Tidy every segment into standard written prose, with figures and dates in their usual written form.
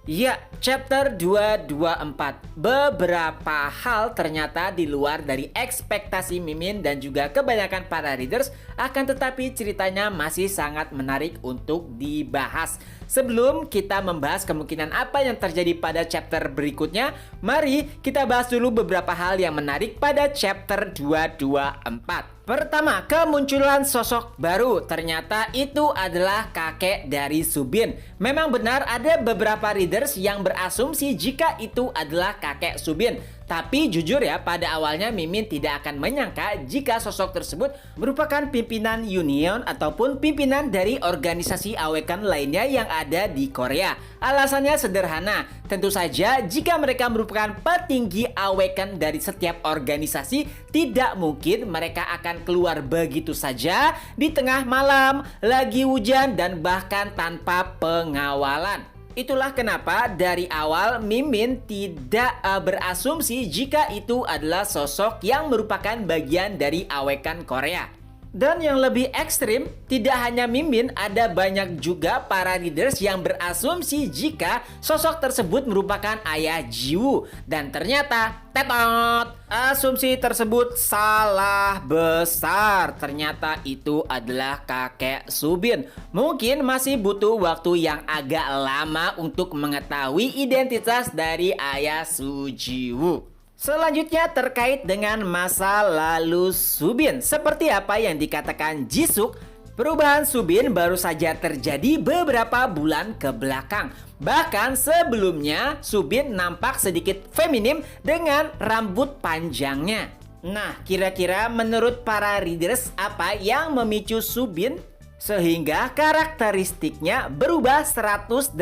Ya, chapter 224. Beberapa hal ternyata di luar dari ekspektasi Mimin dan juga kebanyakan para readers, akan tetapi ceritanya masih sangat menarik untuk dibahas. Sebelum kita membahas kemungkinan apa yang terjadi pada chapter berikutnya, mari kita bahas dulu beberapa hal yang menarik pada chapter 224. Pertama, kemunculan sosok baru. Ternyata itu adalah kakek dari Subin. Memang benar ada beberapa readers yang berasumsi jika itu adalah kakek Subin. Tapi jujur ya, pada awalnya Mimin tidak akan menyangka jika sosok tersebut merupakan pimpinan Union ataupun pimpinan dari organisasi awekan lainnya yang ada di Korea. Alasannya sederhana, tentu saja jika mereka merupakan petinggi awekan dari setiap organisasi, tidak mungkin mereka akan keluar begitu saja di tengah malam, lagi hujan dan bahkan tanpa pengawalan. Itulah kenapa dari awal Mimin tidak berasumsi jika itu adalah sosok yang merupakan bagian dari awekan Korea. Dan yang lebih ekstrim, tidak hanya Mimin, ada banyak juga para readers yang berasumsi jika sosok tersebut merupakan ayah Jiwoo. Dan ternyata, tetot, asumsi tersebut salah besar. Ternyata itu adalah kakek Subin. Mungkin masih butuh waktu yang agak lama untuk mengetahui identitas dari ayah Jiwoo. Selanjutnya terkait dengan masa lalu Subin. Seperti apa yang dikatakan Jisuk, perubahan Subin baru saja terjadi beberapa bulan ke belakang. Bahkan sebelumnya Subin nampak sedikit feminim dengan rambut panjangnya. Nah, kira-kira menurut para readers apa yang memicu Subin sehingga karakteristiknya berubah 180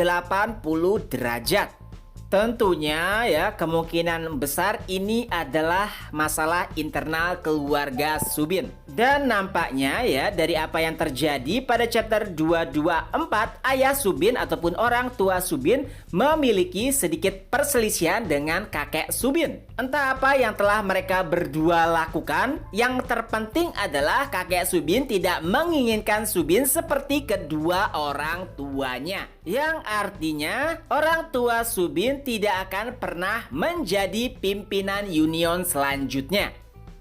derajat? Tentunya ya, kemungkinan besar ini adalah masalah internal keluarga Subin. Dan nampaknya ya, dari apa yang terjadi pada chapter 224, ayah Subin ataupun orang tua Subin memiliki sedikit perselisihan dengan kakek Subin. Entah apa yang telah mereka berdua lakukan, yang terpenting adalah kakek Subin tidak menginginkan Subin seperti kedua orang tuanya. Yang artinya orang tua Subin tidak akan pernah menjadi pimpinan Union selanjutnya.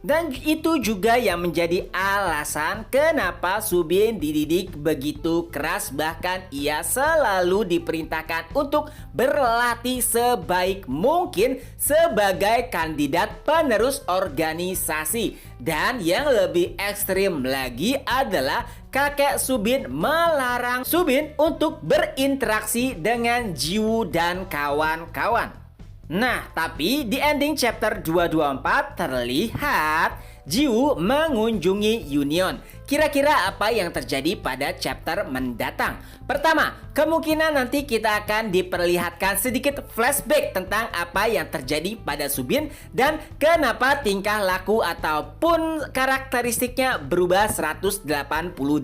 Dan itu juga yang menjadi alasan kenapa Subin dididik begitu keras. Bahkan ia selalu diperintahkan untuk berlatih sebaik mungkin sebagai kandidat penerus organisasi. Dan yang lebih ekstrim lagi adalah kakek Subin melarang Subin untuk berinteraksi dengan Jiwoo dan kawan-kawan. Nah, tapi di ending chapter 224 terlihat Jiwoo mengunjungi Union. Kira-kira apa yang terjadi pada chapter mendatang? Pertama, kemungkinan nanti kita akan diperlihatkan sedikit flashback tentang apa yang terjadi pada Subin dan kenapa tingkah laku ataupun karakteristiknya berubah 180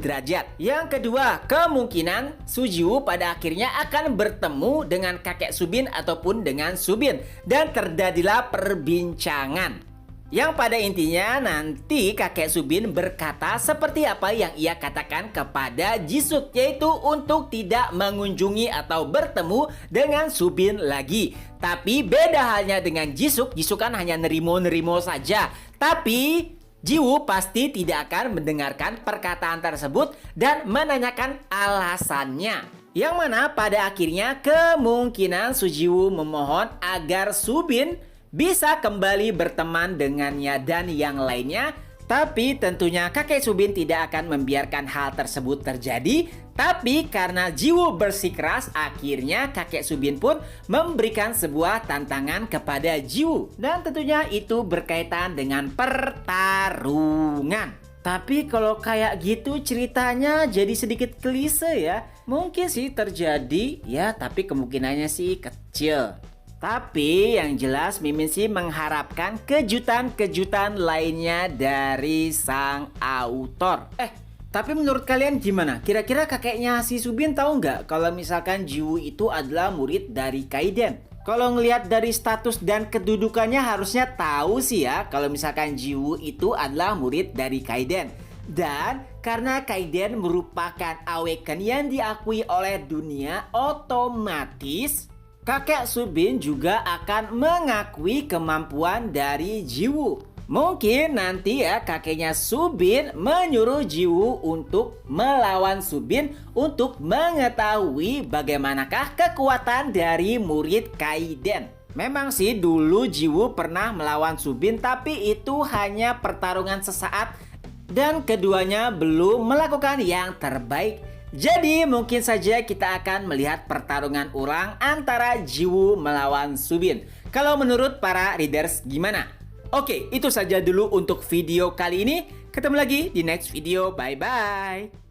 derajat. Yang kedua, kemungkinan Jiwoo pada akhirnya akan bertemu dengan kakek Subin ataupun dengan Subin dan terjadilah perbincangan. Yang pada intinya nanti kakek Subin berkata seperti apa yang ia katakan kepada Jisuk, yaitu untuk tidak mengunjungi atau bertemu dengan Subin lagi. Tapi beda halnya dengan Jisuk, Jisuk kan hanya nerimo-nerimo saja. Tapi Jiwoo pasti tidak akan mendengarkan perkataan tersebut dan menanyakan alasannya. Yang mana pada akhirnya kemungkinan Jiwoo memohon agar Subin bisa kembali berteman dengannya dan yang lainnya. Tapi tentunya kakek Subin tidak akan membiarkan hal tersebut terjadi. Tapi karena Jiwoo bersikeras, akhirnya kakek Subin pun memberikan sebuah tantangan kepada Jiwoo. Dan tentunya itu berkaitan dengan pertarungan. Tapi kalau kayak gitu ceritanya jadi sedikit klise ya. Mungkin sih terjadi ya, tapi kemungkinannya sih kecil. Tapi yang jelas Mimin sih mengharapkan kejutan-kejutan lainnya dari sang autor. Tapi menurut kalian gimana? Kira-kira kakeknya si Subin tahu nggak kalau misalkan Jiwoo itu adalah murid dari Kaiden? Kalau ngelihat dari status dan kedudukannya harusnya tahu sih ya kalau misalkan Jiwoo itu adalah murid dari Kaiden. Dan karena Kaiden merupakan awaken yang diakui oleh dunia, otomatis kakek Subin juga akan mengakui kemampuan dari Jiwoo. Mungkin nanti ya kakeknya Subin menyuruh Jiwoo untuk melawan Subin untuk mengetahui bagaimanakah kekuatan dari murid Kaiden. Memang sih dulu Jiwoo pernah melawan Subin, tapi itu hanya pertarungan sesaat dan keduanya belum melakukan yang terbaik. Jadi mungkin saja kita akan melihat pertarungan ulang antara Jiwoo melawan Subin. Kalau menurut para readers gimana? Oke, itu saja dulu untuk video kali ini. Ketemu lagi di next video. Bye-bye.